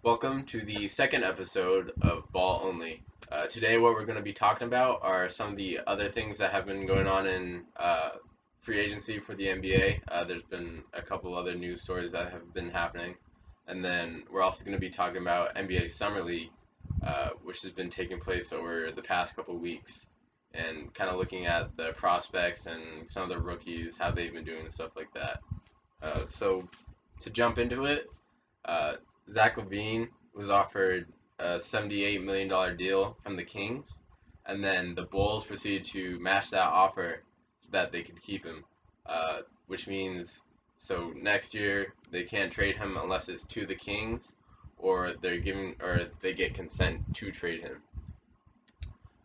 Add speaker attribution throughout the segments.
Speaker 1: Welcome to the second episode of Ball Only. Today, what we're going to be talking about are some of the other things that have been going on in free agency for the NBA. There's been a couple other news stories that have been happening. And then we're also going to be talking about NBA Summer League, which has been taking place over the past couple weeks, and kind of looking at the prospects and some of the rookies, how they've been doing and stuff like that. So, to jump into it, uh, Zach LaVine was offered a $78 million deal from the Kings, and then the Bulls proceeded to match that offer so that they could keep him, which means so next year they can't trade him unless it's to the Kings or they get consent to trade him.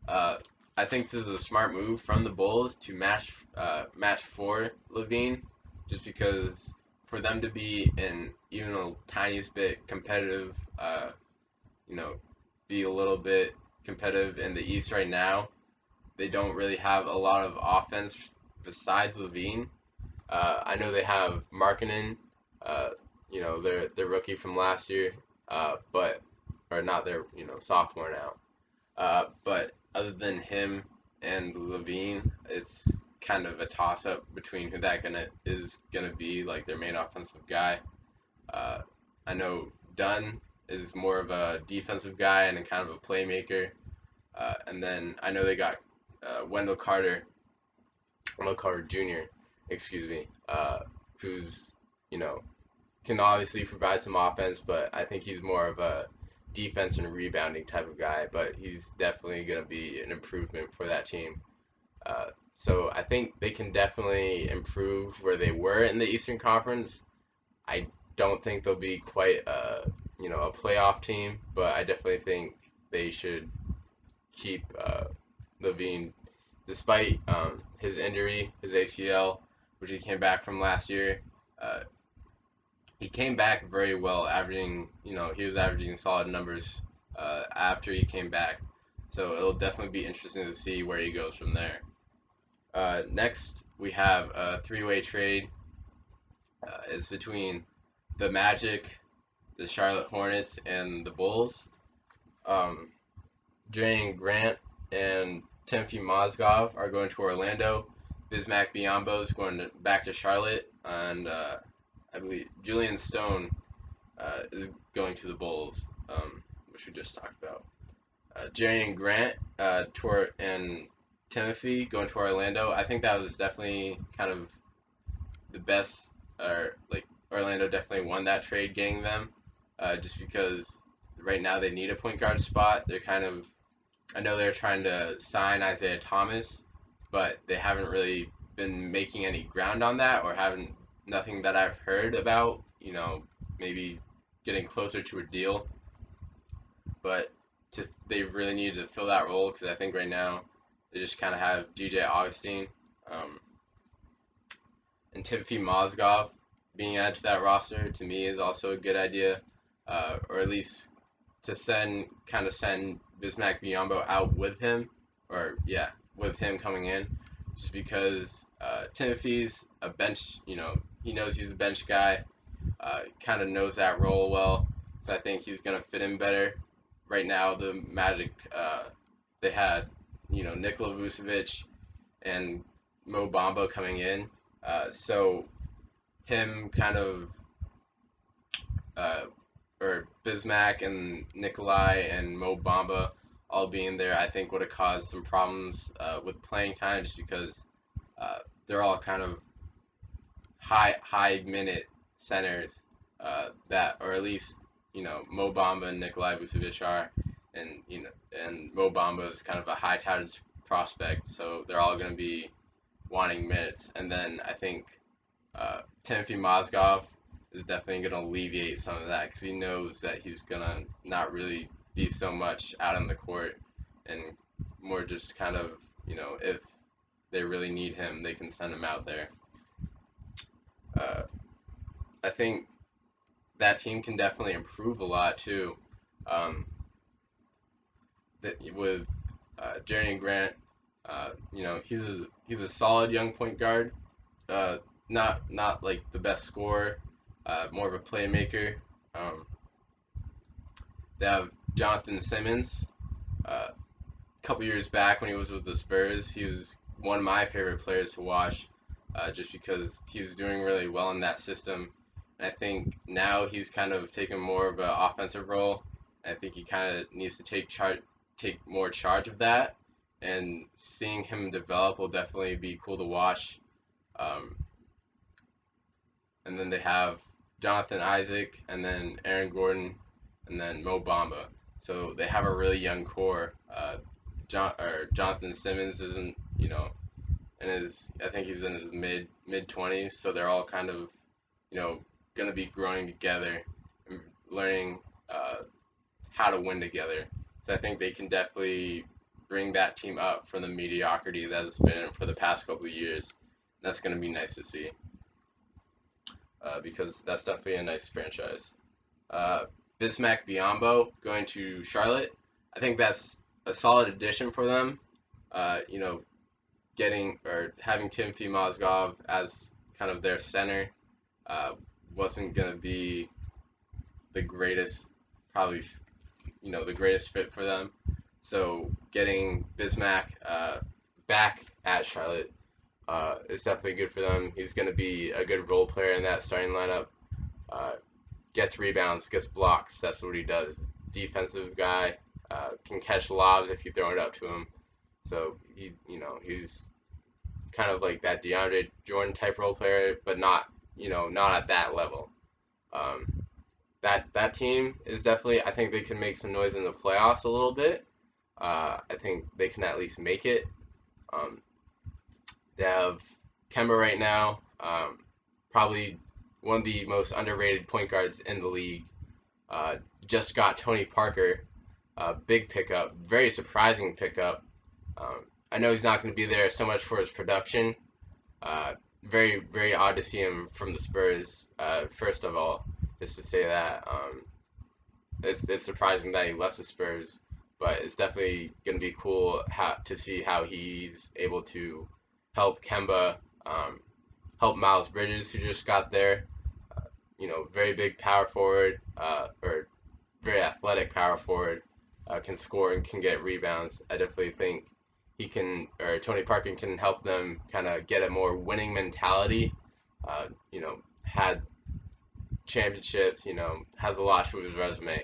Speaker 1: Uh, I think this is a smart move from the Bulls to match for LaVine, just because for them to be in even a tiniest bit competitive, you know, be a little bit competitive in the East right now. They don't really have a lot of offense besides LaVine. I know they have Markkanen, uh, their rookie from last year, but or not their sophomore now. But other than him and LaVine, it's kind of a toss up between who is gonna be like their main offensive guy. Uh, I know Dunn is more of a defensive guy and a kind of a playmaker. And then I know they got Wendell Carter Jr., excuse me, who's you know can obviously provide some offense, but I think he's more of a defense and rebounding type of guy. But he's definitely going to be an improvement for that team. Uh, so I think they can definitely improve where they were in the Eastern Conference. I don't think they'll be quite a playoff team, but I definitely think they should keep LaVine despite his injury, his ACL, which he came back from last year. Uh, he came back very well, he was averaging solid numbers after he came back. So it'll definitely be interesting to see where he goes from there. Next, we have a three-way trade. It's between the Magic, the Charlotte Hornets, and the Bulls. Um, Jane Grant and Timothy Mozgov are going to Orlando. Bismack Biyombo is going back to Charlotte, and I believe Julian Stone is going to the Bulls, which we just talked about. Jerry and Grant and Timothy going to Orlando. I think that was definitely kind of the best, or like Orlando definitely won that trade getting them, just because right now they need a point guard spot. I know they're trying to sign Isaiah Thomas, but they haven't really been making any ground on that, or haven't nothing that I've heard about. Maybe getting closer to a deal, but they really need to fill that role because I think right now they just kind of have DJ Augustine, um, and Timothy Mozgov being added to that roster to me is also a good idea, or at least to send Bismack Biyombo out with him, or yeah, with him coming in, just because Timothy's a bench, he knows he's a bench guy, kind of knows that role well, so I think he's gonna fit in better. Right now, the Magic, they had, Nikola Vucevic and Mo Bamba coming in, so him kind of uh, or Bismack and Nikolai and Mo Bamba all being there, I think would have caused some problems with playing time, just because they're all kind of high minute centers, or at least Mo Bamba and Nikolai Vucevic are, and Mo Bamba is kind of a high touted prospect, so they're all going to be wanting minutes. And then I think Timothy Mozgov is definitely going to alleviate some of that because he knows that he's going to not really be so much out on the court, and more just kind of, if they really need him, they can send him out there. Uh, I think that team can definitely improve a lot too. Um, with Jerry Grant, he's a solid young point guard. Uh, not like the best scorer, more of a playmaker. Um, They have Jonathan Simmons. A couple years back when he was with the Spurs, he was one of my favorite players to watch, just because he was doing really well in that system. And I think now he's kind of taken more of an offensive role. I think he kind of needs to take more charge of that. And seeing him develop will definitely be cool to watch. Um, and then they have Jonathan Isaac, and then Aaron Gordon, and then Mo Bamba. So they have a really young core. Jonathan Simmons isn't, in his, I think he's in his mid 20s, so they're all kind of, gonna be growing together and learning how to win together. So I think they can definitely bring that team up from the mediocrity that it's been for the past couple of years. That's gonna be nice to see, because that's definitely a nice franchise. Uh, Bismack Biyombo going to Charlotte. I think that's a solid addition for them. You know, getting or having Timothy Mozgov as kind of their center uh, wasn't gonna be the greatest, probably the greatest fit for them. So getting Bismack back at Charlotte is definitely good for them. He's gonna be a good role player in that starting lineup. Uh, Gets rebounds, gets blocks. That's what he does. Defensive guy, can catch lobs if you throw it up to him. So he's kind of like that DeAndre Jordan type role player, but not at that level. Um, that team is definitely. I think they can make some noise in the playoffs a little bit. I think they can at least make it. Um, they have Kemba right now, probably one of the most underrated point guards in the league. Uh, just got Tony Parker, big pickup, very surprising pickup. I know he's not going to be there so much for his production. Very, very odd to see him from the Spurs. First of all, just to say that it's surprising that he left the Spurs, but it's definitely going to be cool to see how he's able to help Kemba, help Miles Bridges, who just got there. Very big power forward, or very athletic power forward, can score and can get rebounds. I definitely think he can, or Tony Parker can help them kind of get a more winning mentality. Had championships, has a lot to his resume.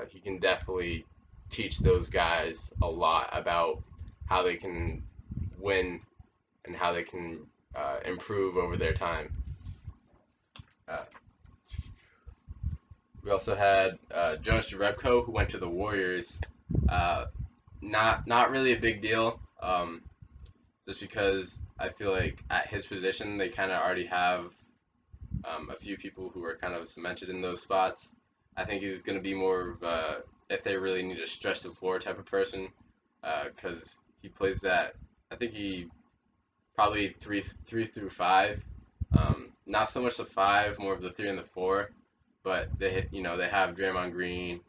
Speaker 1: He can definitely teach those guys a lot about how they can win and how they can improve over their time. Uh, we also had Jonas Jerebko, who went to the Warriors. Uh, not really a big deal, just because I feel like at his position they kind of already have a few people who are kind of cemented in those spots. I think he's going to be more of if they really need to stretch the floor type of person, because he plays that. I think he probably three through five. Not so much the five, more of the three and the four. But they have Draymond Green,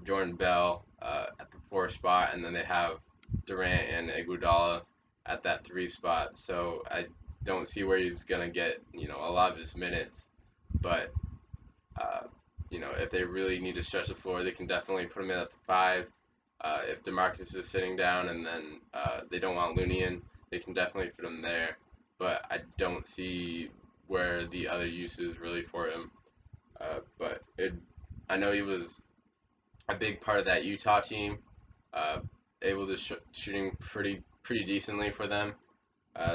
Speaker 1: Jordan Bell at the four spot, and then they have Durant and Iguodala at that three spot. So I don't see where he's gonna get a lot of his minutes. But if they really need to stretch the floor, they can definitely put him in at the five. If DeMarcus is sitting down and then they don't want Looney in, they can definitely put him there. But I don't see where the other use is really for him. But I know he was a big part of that Utah team, uh, able to shooting pretty decently for them.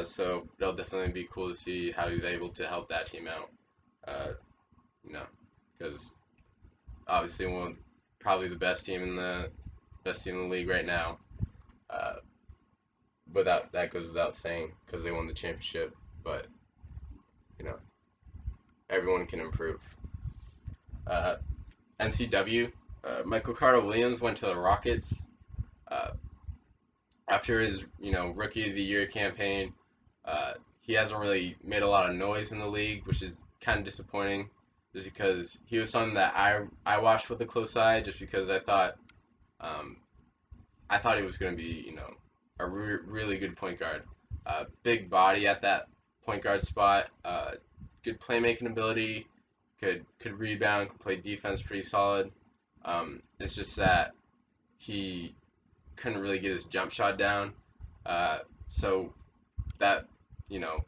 Speaker 1: So it'll definitely be cool to see how he's able to help that team out. Uh, because obviously probably the best team in the league right now. Uh, without that goes without saying because they won the championship. But you know everyone can improve. Uh, NCW, Michael Carter Williams went to the Rockets uh, after his rookie of the year campaign. He hasn't really made a lot of noise in the league, which is kind of disappointing, just because he was someone that I watched with a close eye, just because um, I thought he was going to be a really good point guard, big body at that point guard spot, good playmaking ability, could rebound, could play defense pretty solid. It's just that he couldn't really get his jump shot down. So that, you know,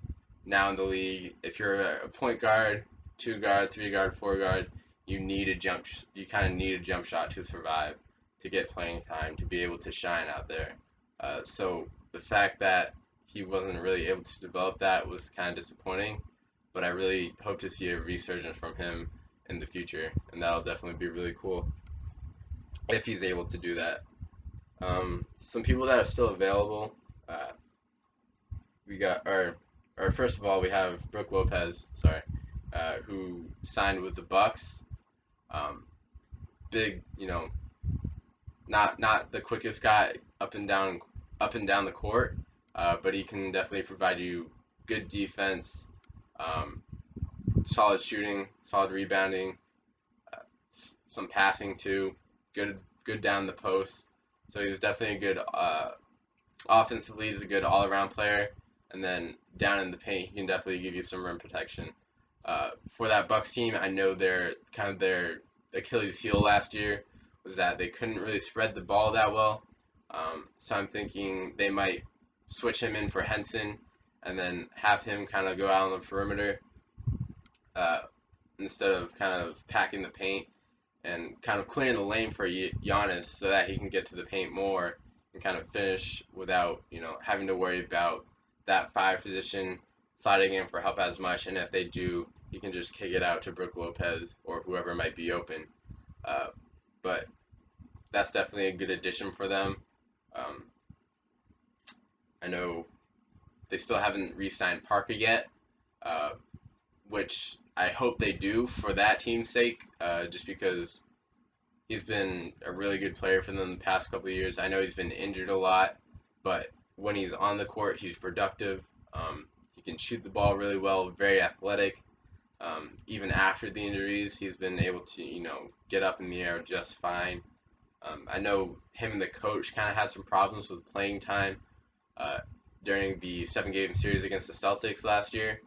Speaker 1: now in the league, if you're a point guard, two guard, three guard, four guard, you kind of need a jump shot to survive, to get playing time, to be able to shine out there. So the fact that he wasn't really able to develop that was kind of disappointing, but I really hope to see a resurgence from him in the future, and that'll definitely be really cool if he's able to do that. Some people that are still available, uh, we got or first of all we have Brooke Lopez, sorry, who signed with the Bucks. Um, Big, not the quickest guy up and down the court, but he can definitely provide you good defense, um, solid shooting, solid rebounding, uh, some passing too, good down the post. So he's definitely a good offensively. He's a good all around player, and then down in the paint he can definitely give you some rim protection. For that Bucks team, I know their Achilles heel last year was that they couldn't really spread the ball that well. So I'm thinking they might switch him in for Henson and then have him kind of go out on the perimeter uh, instead of kind of packing the paint and kind of clearing the lane for Giannis so that he can get to the paint more and kind of finish without, having to worry about that five position sliding in for help as much. And if they do, you can just kick it out to Brooke Lopez or whoever might be open. Uh, but that's definitely a good addition for them. Um, I know they still haven't re-signed Parker yet, uh, which I hope they do for that team's sake, just because he's been a really good player for them the past couple of years. I know he's been injured a lot, but when he's on the court, he's productive. He can shoot the ball really well, very athletic. Even after the injuries, he's been able to, get up in the air just fine. I know him and the coach kind of had some problems with playing time uh, during the 7-game series against the Celtics last year,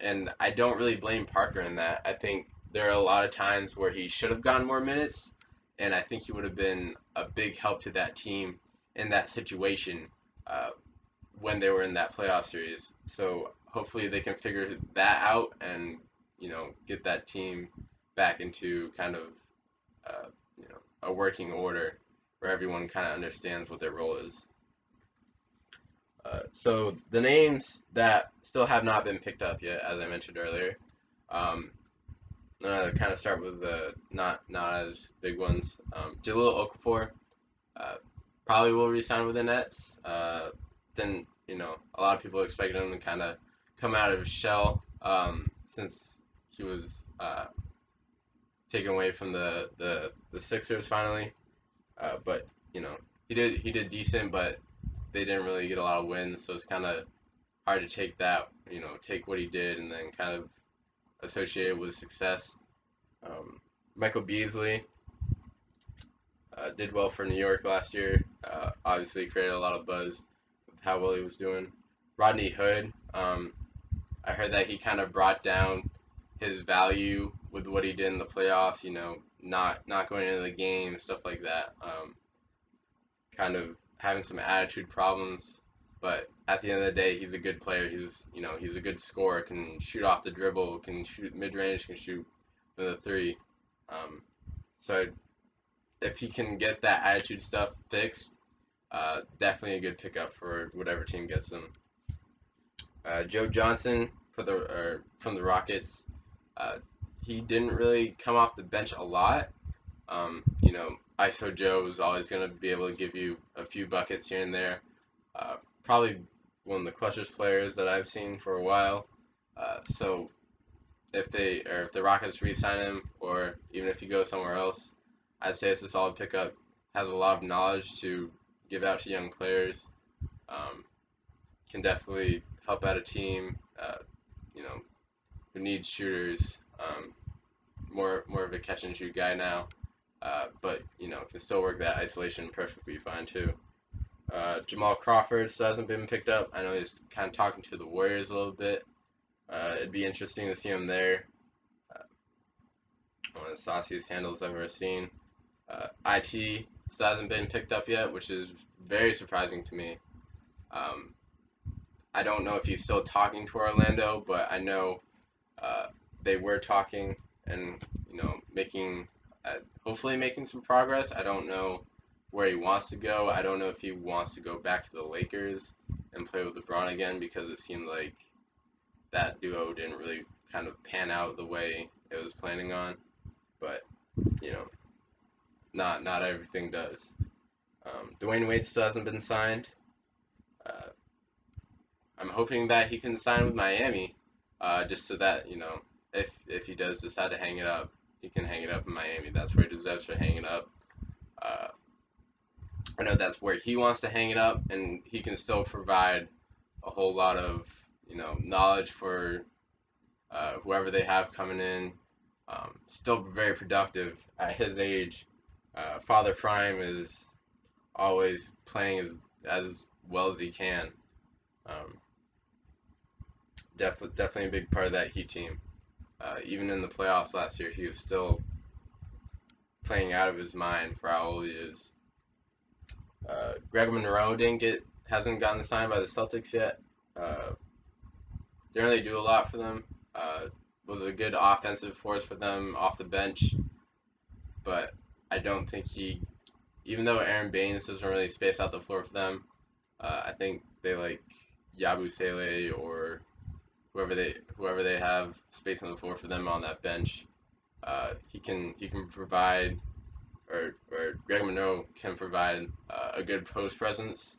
Speaker 1: and I don't really blame Parker in that. I think there are a lot of times where he should have gotten more minutes, and I think he would have been a big help to that team in that situation uh, when they were in that playoff series. So hopefully they can figure that out and get that team back into kind of uh, a working order where everyone kind of understands what their role is. So the names that still have not been picked up yet, as I mentioned earlier, um, I'm gonna kind of start with the not as big ones. Jahlil Okafor probably will resign with the Nets. Then a lot of people expected him to kind of come out of his shell since he was taken away from the Sixers finally. But he did decent, but they didn't really get a lot of wins, so it's kind of hard to take that, take what he did and then kind of associate it with success. Michael Beasley did well for New York last year. Obviously created a lot of buzz with how well he was doing. Rodney Hood, I heard that he kind of brought down his value with what he did in the playoffs. Not going into the game, stuff like that. Kind of having some attitude problems. But at the end of the day, he's a good player. He's a good scorer. Can shoot off the dribble. Can shoot mid range. Can shoot with a three. So if he can get that attitude stuff fixed, definitely a good pickup for whatever team gets him. Joe Johnson from the Rockets. Uh, he didn't really come off the bench a lot. ISO Joe is always going to be able to give you a few buckets here and there. Probably one of the clutchest players that I've seen for a while. So if the Rockets re-sign him, or even if he goes somewhere else, I'd say it's a solid pickup. Has a lot of knowledge to give out to young players. Can definitely help out a team, who needs shooters. More of a catch and shoot guy now, but can still work that isolation perfectly fine too. Jamal Crawford still hasn't been picked up. I know he's kind of talking to the Warriors a little bit. It'd be interesting to see him there. One of the sauciest handles I've ever seen. IT still hasn't been picked up yet, which is very surprising to me. Um, I don't know if he's still talking to Orlando, but I know uh, they were talking and making hopefully making some progress. I don't know where he wants to go. I don't know if he wants to go back to the Lakers and play with LeBron again because it seemed like that duo didn't really kind of pan out the way it was planning on. But you know, not everything does. Dwayne Wade still hasn't been signed. Uh, I'm hoping that he can sign with Miami, just so that if he does decide to hang it up, he can hang it up in Miami. That's where he deserves to hang it up. Uh, I know that's where he wants to hang it up, and he can still provide a whole lot of knowledge for whoever they have coming in. Still very productive at his age. Father Prime is always playing as well as he can. Um, definitely a big part of that Heat team. Even in the playoffs last year, he was still playing out of his mind for how old he is. Greg Monroe hasn't gotten signed by the Celtics yet. Uh, didn't really do a lot for them. Was a good offensive force for them off the bench, but I don't think even though Aaron Baines doesn't really space out the floor for them, I think they like Yabusele or whoever they have spacing the floor for them on that bench. He can provide, or Greg Monroe can provide a good post presence.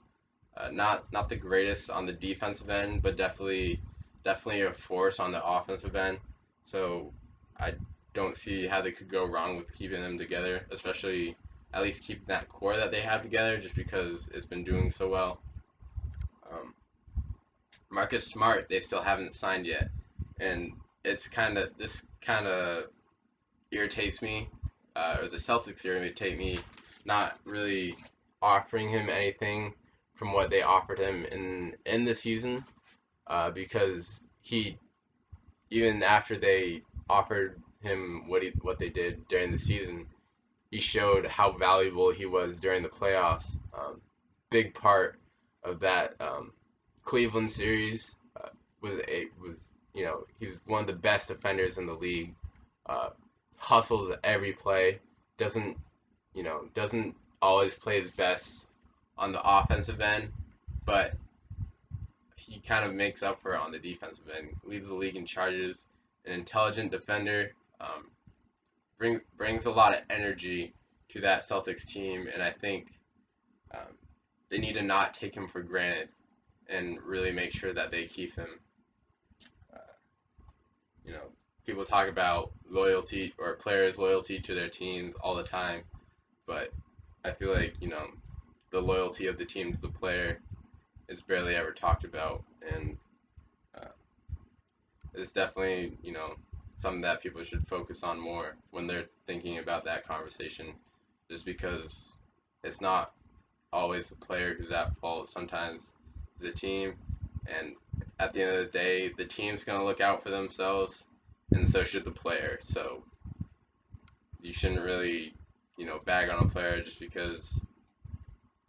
Speaker 1: Not the greatest on the defensive end, but definitely a force on the offensive end. So I don't see how they could go wrong with keeping them together, especially at least keeping that core that they have together, just because it's been doing so well. Um, Marcus Smart, they still haven't signed yet, and this kind of irritates me, or the Celtics irritate me, not really offering him anything from what they offered him in the season, because he even after they offered him what they did during the season, he showed how valuable he was during the playoffs. Big part of that Cleveland series was he's one of the best defenders in the league. Uh, Hustles every play. Doesn't always play his best on the offensive end, but he kind of makes up for it on the defensive end. Leads the league in charges. An intelligent defender. Brings a lot of energy to that Celtics team, and I think um, they need to not take him for granted and really make sure that they keep him. Uh, you know, People talk about loyalty or players' loyalty to their teams all the time, but I feel like the loyalty of the team to the player is barely ever talked about, and uh, it's definitely something that people should focus on more when they're thinking about that conversation, just because it's not always the player who's at fault. Sometimes it's the team, and at the end of the day, the team's gonna look out for themselves, and so should the player. So you shouldn't really, bag on a player just because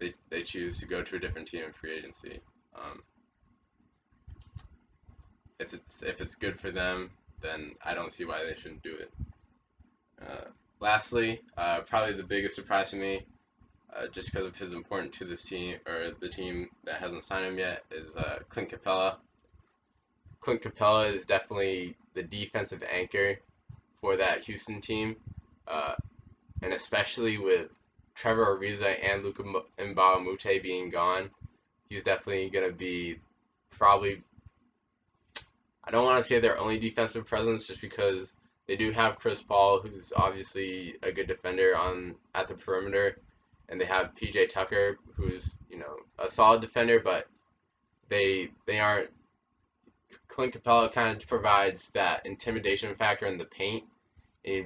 Speaker 1: they choose to go to a different team in free agency. Um, if it's good for them, then I don't see why they shouldn't do it. Lastly, probably the biggest surprise to me, just because of his importance to this team or the team that hasn't signed him yet, is Clint Capella. Clint Capella is definitely the defensive anchor for that Houston team, uh, and especially with Trevor Ariza and Luka Mbamute being gone, he's definitely going to be probably. I don't want to say their only defensive presence, just because they do have Chris Paul, who's obviously a good defender at the perimeter, and they have PJ Tucker, who's a solid defender, but they aren't. Clint Capella kind of provides that intimidation factor in the paint. He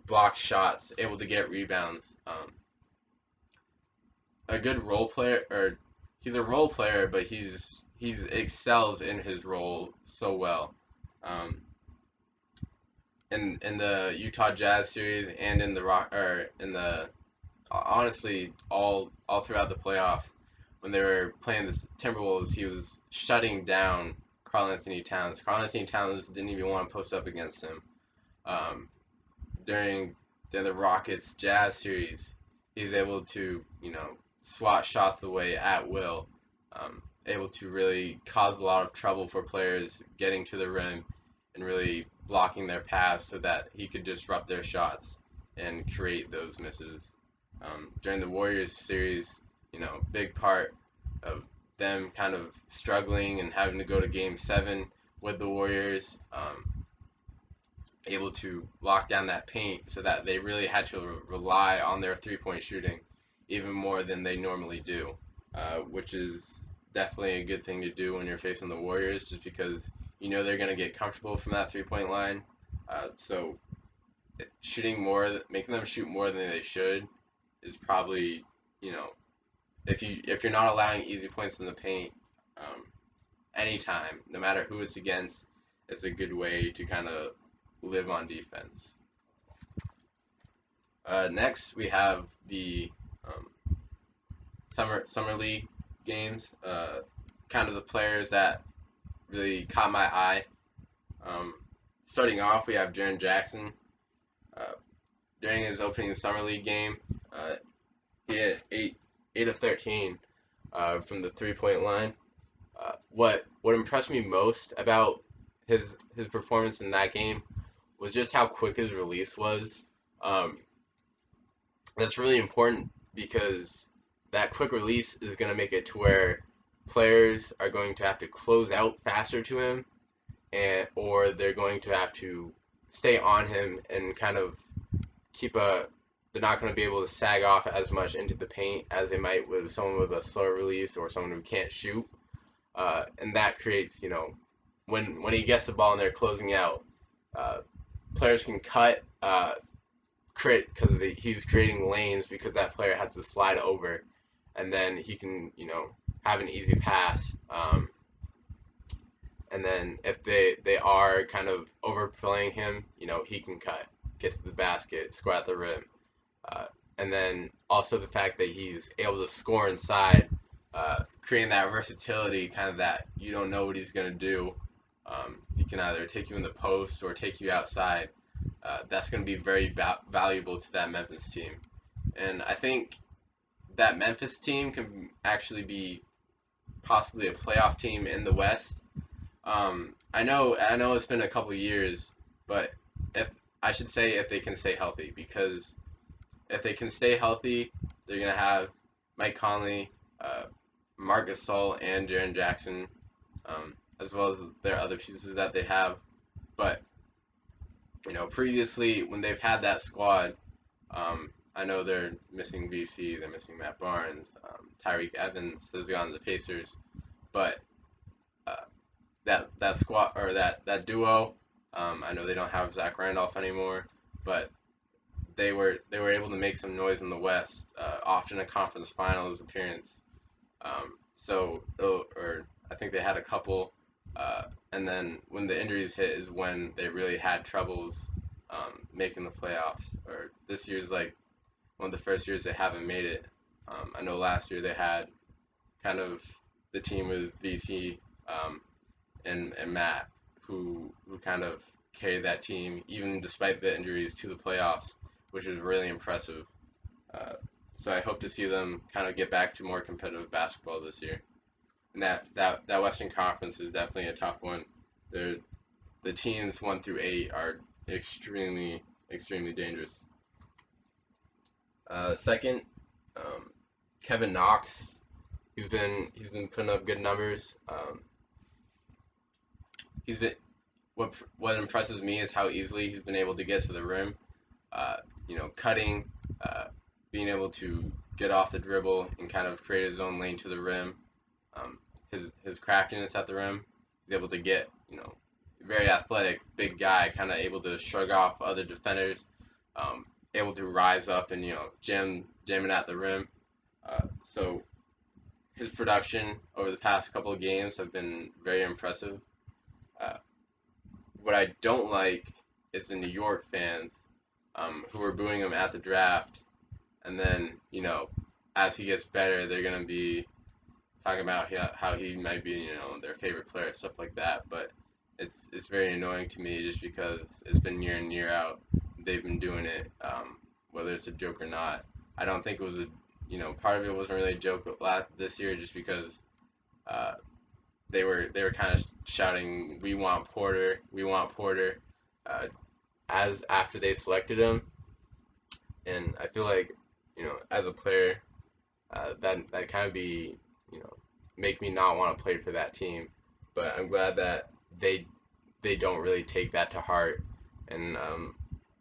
Speaker 1: blocks shots, able to get rebounds. A good role player, or he's a role player, but he's excels in his role so well. Um, in the Utah Jazz series and in the Rock or in the honestly all throughout the playoffs when they were playing the Timberwolves, he was shutting down Karl Anthony Towns. Karl Anthony Towns didn't even want to post up against him. Um, during the Rockets Jazz series, he's able to swat shots away at will, able to really cause a lot of trouble for players getting to the rim and really blocking their paths so that he could disrupt their shots and create those misses. During the Warriors series, big part of them kind of struggling and having to go to Game 7 with the Warriors. Able to lock down that paint so that they really had to rely on their three-point shooting even more than they normally do, which is definitely a good thing to do when you're facing the Warriors, just because they're going to get comfortable from that three-point line. So shooting more, making them shoot more than they should, is probably if you're not allowing easy points in the paint, um, anytime, no matter who it's against, it's a good way to kind of live on defense. Next, we have the summer league games. Kind of the players that really caught my eye. Um, Starting off, we have Jaren Jackson. Uh, During his opening summer league game, he had 8 of 13 from the 3-point line. What impressed me most about his performance in that game was just how quick his release was. Um, that's really important because that quick release is going to make it to where players are going to have to close out faster to him, or they're going to have to stay on him and kind of keep a. They're not going to be able to sag off as much into the paint as they might with someone with a slower release or someone who can't shoot, and that creates when he gets the ball and they're closing out, uh, players can cut. Create because he's creating lanes because that player has to slide over, and then he can have an easy pass. And then if they are kind of overplaying him, he can cut, get to the basket, score at the rim. Uh, and then also the fact that he's able to score inside, creating that versatility, kind of that you don't know what he's gonna do. He can either take you in the post or take you outside. That's going to be very valuable to that Memphis team. And I think that Memphis team can actually be possibly a playoff team in the West. I know it's been a couple years, but if I should say if they can stay healthy, because if they can stay healthy, they're gonna have Mike Conley, uh, Marc Gasol, and Jaren Jackson, as well as their other pieces that they have. But previously when they've had that squad, I know they're missing VC, they're missing Matt Barnes, Tyreek Evans has gone to the Pacers, but uh, that squad or that duo, I know they don't have Zach Randolph anymore, but they were able to make some noise in the West, often a conference finals appearance. Or I think they had a couple, and then when the injuries hit is when they really had troubles making the playoffs. Or this year's like one of the first years they haven't made it. I know last year they had kind of the team with VC and Matt who kind of carried that team even despite the injuries to the playoffs, which is really impressive. Uh, so I hope to see them kind of get back to more competitive basketball this year. And that Western Conference is definitely a tough one. The teams 1 through 8 are extremely dangerous. Second, um, Kevin Knox. He's been putting up good numbers. He's been what impresses me is how easily he's been able to get to the rim. Cutting, uh, being able to get off the dribble and kind of create his own lane to the rim. Um, his craftiness at the rim. He's able to get very athletic, big guy, kind of able to shrug off other defenders. Able to rise up and jamming at the rim. So his production over the past couple of games have been very impressive. Uh, what I don't like it's the New York fans who are booing him at the draft, and then as he gets better, they're gonna be talking about how he might be their favorite player, stuff like that. But it's very annoying to me just because it's been year in year out. They've been doing it, whether it's a joke or not. I don't think it was a part of it wasn't really a joke this year just because uh, they were kind of shouting, we want Porter," uh, as after they selected him, and I feel like as a player, that kind of be you know make me not want to play for that team. But I'm glad that they they don't really take that to heart and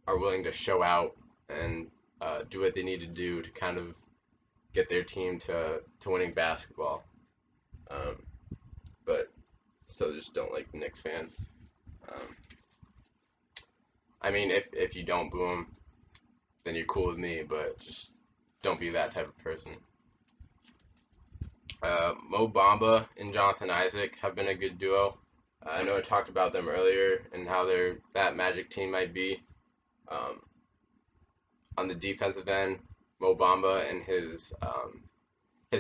Speaker 1: are willing to show out and do what they need to do to kind of get their team to winning basketball. Um, but still just don't like the Knicks fans. Um, I mean, if you don't boo them, then you're cool with me, but just don't be that type of person. Mo Bamba and Jonathan Isaac have been a good duo. I know I talked about them earlier and how that Magic team might be. Um, on the defensive end, Mo Bamba and his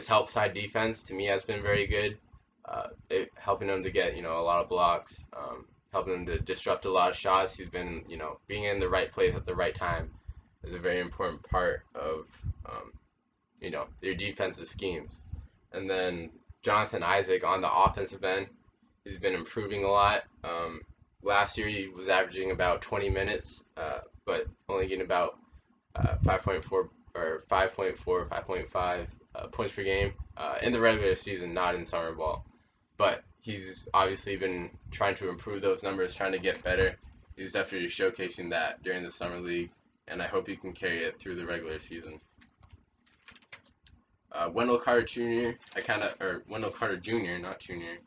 Speaker 1: help side defense to me has been very good. Helping him to get a lot of blocks, helping him to disrupt a lot of shots. He's been being in the right place at the right time is a very important part of their defensive schemes. And then Jonathan Isaac on the offensive end, he's been improving a lot. Last year he was averaging about 20 minutes, but only getting about 5.4 or 5.4, 5.5 points per game in the regular season, not in summer ball. But he's obviously been trying to improve those numbers, trying to get better. He's definitely showcasing that during the summer league, and I hope he can carry it through the regular season. Wendell Carter Jr. Wendell Carter Jr. not Junior.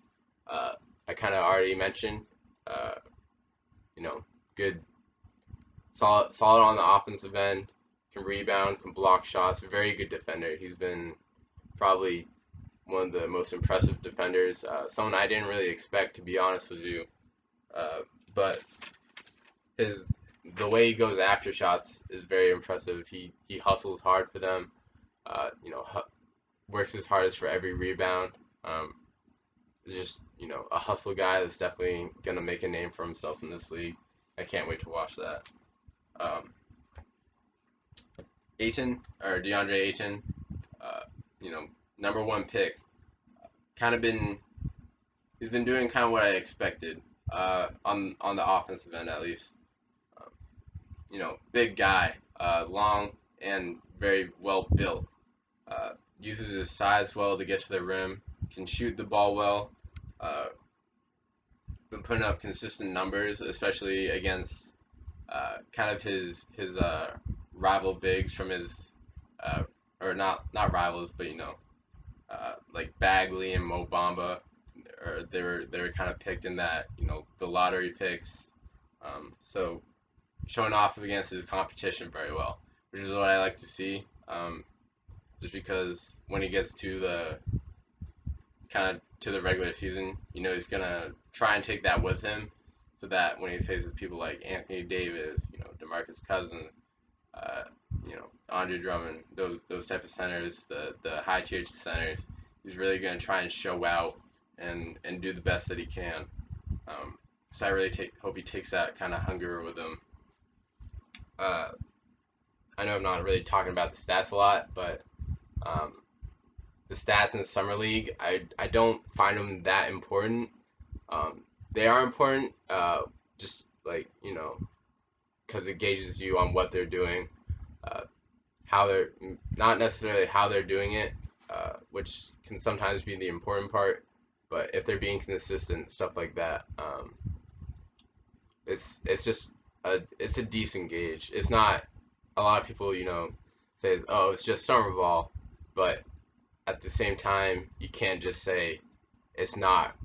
Speaker 1: I kind of already mentioned. Uh, Good, solid on the offensive end. Can rebound, can block shots. Very good defender. He's been probably one of the most impressive defenders. Someone I didn't really expect, to be honest with you. But his the way he goes after shots is very impressive. He hustles hard for them. Works his hardest for every rebound. Um, just a hustle guy that's definitely gonna make a name for himself in this league. I can't wait to watch that. Um, Ayton or DeAndre Ayton, uh, you know, number one pick. Kind of been He's been doing kind of what I expected on the offensive end at least. Um, big guy, long and very well built. Uses his size well to get to the rim. Can shoot the ball well. Uh, Been putting up consistent numbers, especially against kind of his rival bigs from his or not rivals, but like Bagley and Mo Bamba, or they were kind of picked in that the lottery picks. So showing off against his competition very well, which is what I like to see. Just because when he gets to the regular season, he's gonna try and take that with him, so that when he faces people like Anthony Davis, DeMarcus Cousins, uh, Andre Drummond, those type of centers, the high tier centers, he's really gonna try and show out and do the best that he can. So I really hope he takes that kind of hunger with him. Uh, I know I'm not really talking about the stats a lot, but um, the stats in the summer league, I don't find them that important. They are important, just like because it gauges you on what they're doing, uh, how they're not necessarily how they're doing it, which can sometimes be the important part. But if they're being consistent, stuff like that, it's just it's a decent gauge. It's not a lot of people say, oh, it's just summer ball, but at the same time you can't just say it's not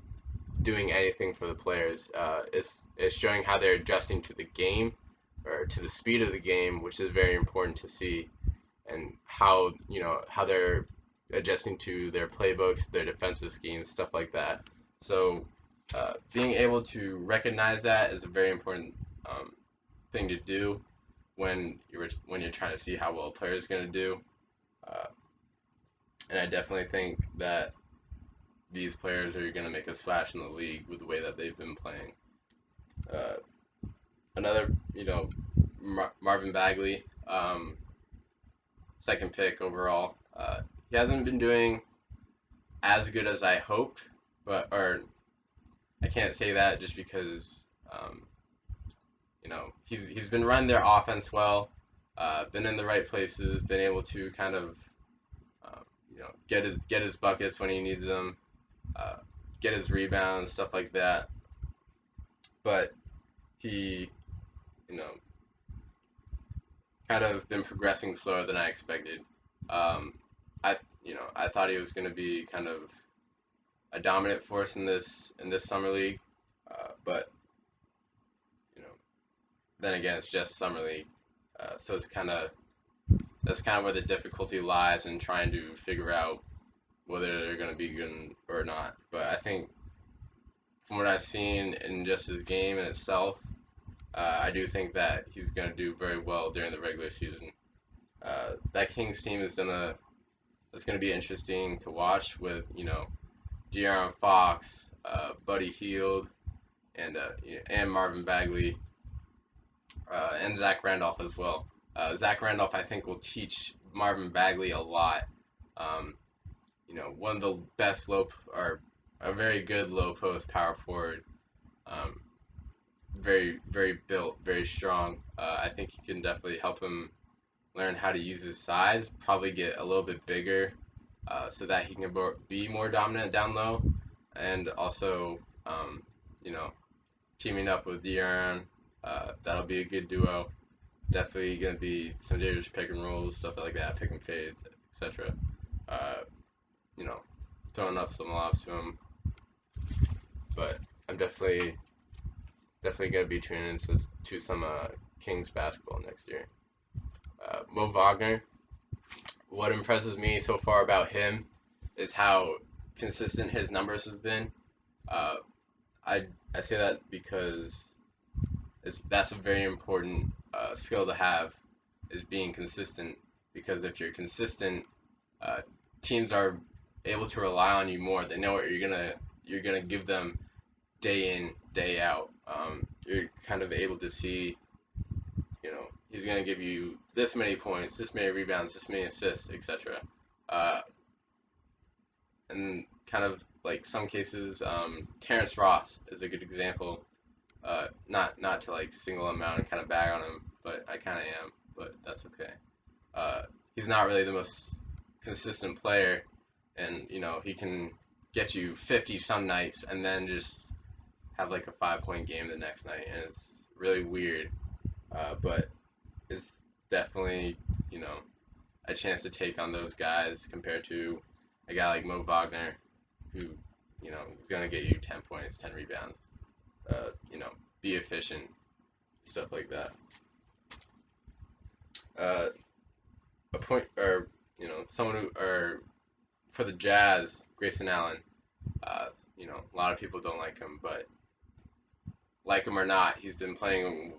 Speaker 1: doing anything for the players. It's showing how they're adjusting to the game or to the speed of the game, which is very important to see, and how they're adjusting to their playbooks, their defensive schemes, stuff like that. So being able to recognize that is a very important thing to do when you're trying to see how well a player is going to do. Uh, and I definitely think that these players are going to make a splash in the league with the way that they've been playing. Uh, Another, Marvin Bagley, second pick overall. He hasn't been doing as good as I hoped, or I can't say that just because, um, he's been running their offense well, been in the right places, been able to kind of, get his buckets when he needs them, uh, get his rebounds, stuff like that. But he, you know, kind of been progressing slower than I expected. Um, I thought he was going to be kind of a dominant force in this summer league, but you know, then again, it's just summer league, so that's kind of where the difficulty lies in trying to figure out whether they're going to be good or not. But I think from what I've seen in just his game in itself, I do think that he's going to do very well during the regular season. That Kings team it's going to be interesting to watch with De'Aaron Fox, Buddy Hield, and Marvin Bagley, and Zach Randolph as well. Zach Randolph, I think, will teach Marvin Bagley a lot. Um, one of the best or a very good low post power forward. Um, very, very built, very strong. I think he can definitely help him learn how to use his size, probably get a little bit bigger, so that he can be more dominant down low, and also, you know, teaming up with De'Aaron, that'll be a good duo. Definitely gonna be some dangerous pick and rolls, stuff like that, pick and fades, etc. Uh, you know, throwing up some lobs to him, but I'm definitely gonna be tuning into some Kings basketball next year. Mo Wagner, what impresses me so far about him is how consistent his numbers have been. Uh, I I say that because that's a very important skill to have, is being consistent. Because if you're consistent, uh, teams are able to rely on you more. They know what you're gonna give them day in, day out. You're kind of able to see, he's gonna give you this many points, this many rebounds, this many assists, etc. Uh, and kind of like some cases, Terrence Ross is a good example. Not to like single him out and kind of bag on him, but I kind of am. But that's okay. Uh, he's not really the most consistent player, and he can get you 50 some nights and then just have like a 5 point game the next night, and it's really weird. But it's definitely a chance to take on those guys compared to a guy like Mo Wagner, who is gonna get you 10 points, 10 rebounds, be efficient, stuff like that. Uh, a point or someone who or for the Jazz, Grayson Allen. A lot of people don't like him, but like him or not, he's been playing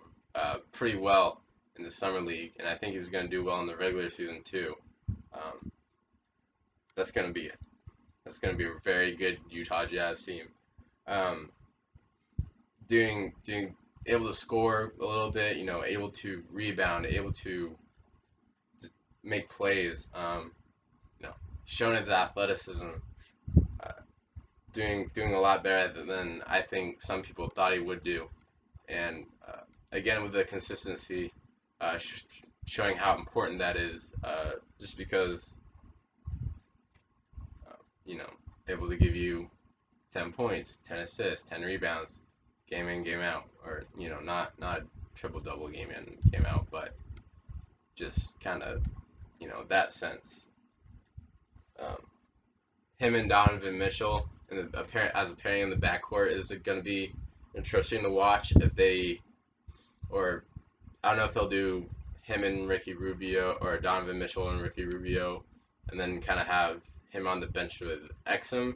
Speaker 1: pretty well in the summer league, and I think he's going to do well in the regular season too. Um, that's going to be a very good Utah Jazz team. Um, doing able to score a little bit, able to rebound, able to make plays. Showing his athleticism, uh, doing a lot better than I think some people thought he would do. And again, with the consistency, showing how important that is, just because, uh, you know, able to give you 10 points, 10 assists, 10 rebounds, game in, game out, or not a triple double game in, game out, but just kind of that sense. Um, Him and Donovan Mitchell and as a pairing in the backcourt is going to be interesting to watch if they, or I don't know if they'll do him and Ricky Rubio or Donovan Mitchell and Ricky Rubio, and then kind of have him on the bench with Exum,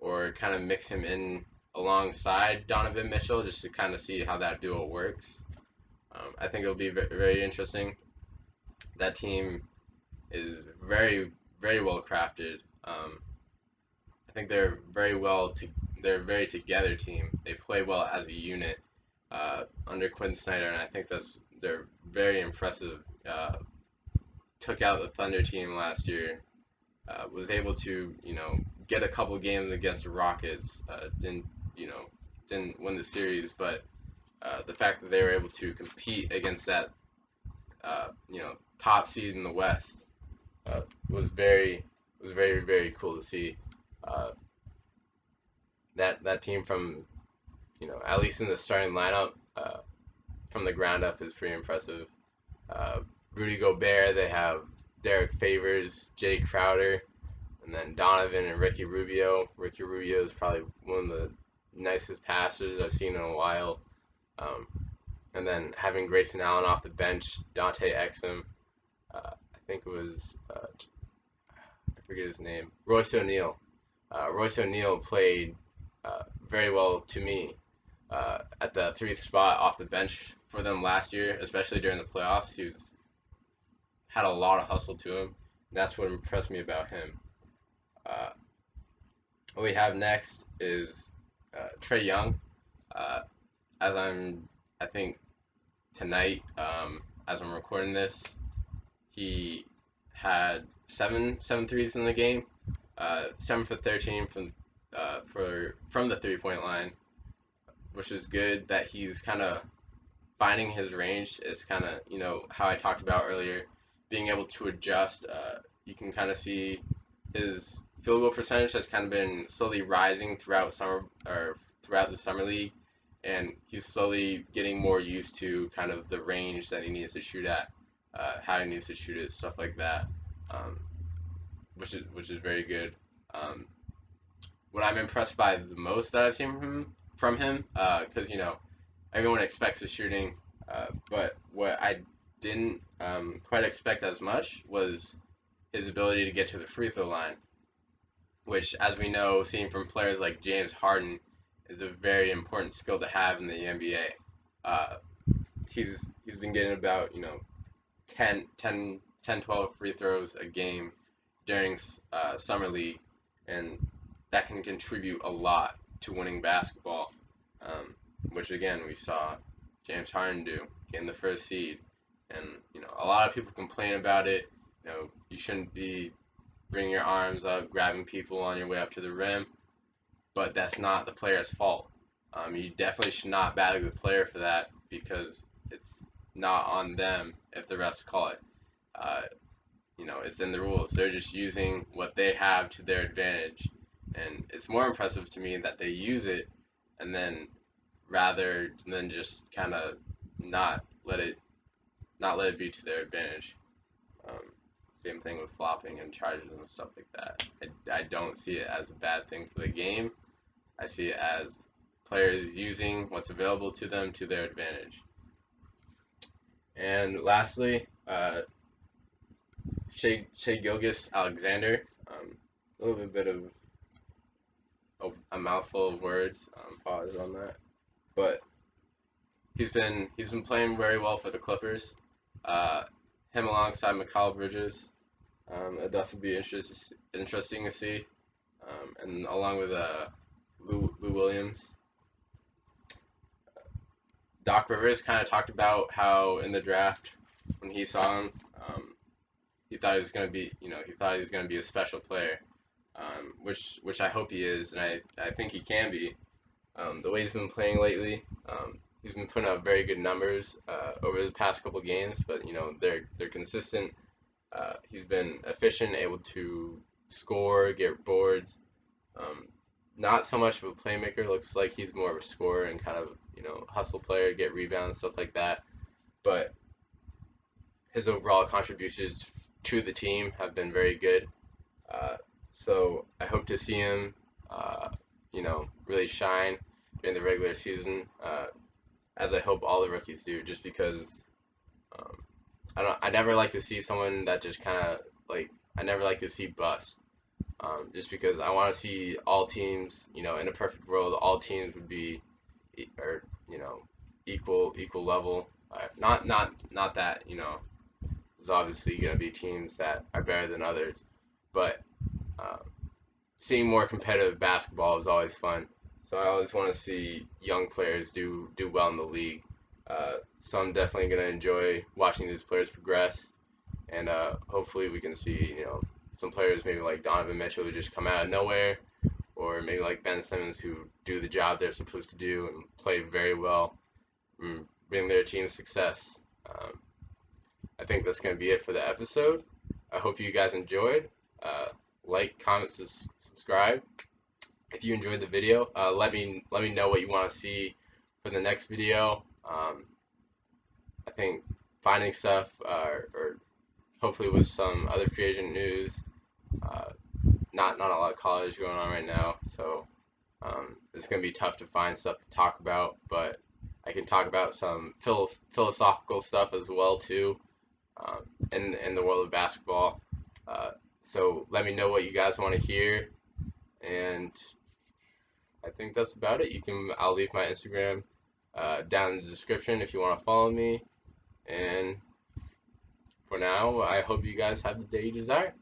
Speaker 1: or kind of mix him in alongside Donovan Mitchell just to kind of see how that duo works. I think it'll be very interesting. That team is very well crafted. I think they're a very together team. They play well as a unit under Quinn Snyder, and I think they're very impressive. Took out the Thunder team last year. Was able to get a couple games against the Rockets. Didn't win the series, but the fact that they were able to compete against that top seed in the West uh, was very cool to see. Uh, that team from at least in the starting lineup from the ground up is pretty impressive. Uh, Rudy Gobert, they have Derek Favors, Jay Crowder, and then Donovan and Ricky Rubio. Ricky Rubio is probably one of the nicest passers I've seen in a while. Um, and then having Grayson Allen off the bench, Dante Exum, I think it was I forget his name, Royce O'Neal. Royce O'Neal played very well to me at the three spot off the bench for them last year, especially during the playoffs. Had a lot of hustle to him. That's what impressed me about him. Uh, what we have next is Trey Young. Uh, I think tonight, as I'm recording this, he had seven threes in the game. 7 for 13 from the 3 point line, which is good. That he's kind of finding his range. Is kind of how I talked about earlier, being able to adjust. You can kind of see his field goal percentage has kind of been slowly rising throughout the summer league, and he's slowly getting more used to kind of the range that he needs to shoot at, how he needs to shoot it, stuff like that, um, which is very good. Um, what I'm impressed by the most that I've seen from him, because everyone expects the shooting, but what I didn't quite expect as much was his ability to get to the free throw line, which, as we know, seeing from players like James Harden, is a very important skill to have in the NBA. He's been getting about 12 free throws a game during summer league, and that can contribute a lot to winning basketball. Um, which again we saw James Harden do, getting the first seed, and a lot of people complain about it. You shouldn't be bringing your arms up, grabbing people on your way up to the rim, but that's not the player's fault. You definitely should not bag the player for that because it's not on them if the refs call it. Uh, it's in the rules. They're just using what they have to their advantage, and it's more impressive to me that they use it, and then rather than just kind of not let it not let it be to their advantage. Um, Same thing with flopping and charges and stuff like that. I don't see it as a bad thing for the game. I see it as players using what's available to them to their advantage. And lastly, Shea Gilgis Alexander. A little bit of a mouthful of words. Pause on that. But he's been playing very well for the Clippers. Uh, Him alongside Mikal Bridges. It'll definitely be interesting to see. And along with Lou Williams. Doc Rivers kind of talked about how in the draft when he saw him, he thought he was going to be, he thought he was going to be a special player, which I hope he is, and I think he can be. The way he's been playing lately, he's been putting up very good numbers over the past couple games, but they're consistent. He's been efficient, able to score, get boards. Um, Not so much of a playmaker. Looks like he's more of a scorer and kind of hustle player, get rebounds, stuff like that. But his overall contributions to the team have been very good. Uh, so I hope to see him, really shine during the regular season, as I hope all the rookies do. Just because um, I never like to see someone that just kind of like I never like to see bust. Just because I want to see all teams, in a perfect world, all teams would be, or equal level. Not that, there's obviously going to be teams that are better than others, but uh, seeing more competitive basketball is always fun. So I always want to see young players do well in the league. So I'm definitely going to enjoy watching these players progress, and hopefully we can see some players maybe like Donovan Mitchell who just come out of nowhere, or maybe like Ben Simmons who do the job they're supposed to do and play very well, and bring their team success. I think that's going to be it for the episode. I hope you guys enjoyed. Uh, like, comment, subscribe. If you enjoyed the video, let me know what you want to see for the next video. I think finding stuff, or hopefully with some other free agent news. Uh, not a lot of college going on right now, so it's gonna be tough to find stuff to talk about. But I can talk about some philosophical stuff as well too, in the world of basketball. Uh, so let me know what you guys want to hear, and I think that's about it. I'll leave my Instagram down in the description if you want to follow me. And for now, I hope you guys have the day you desire.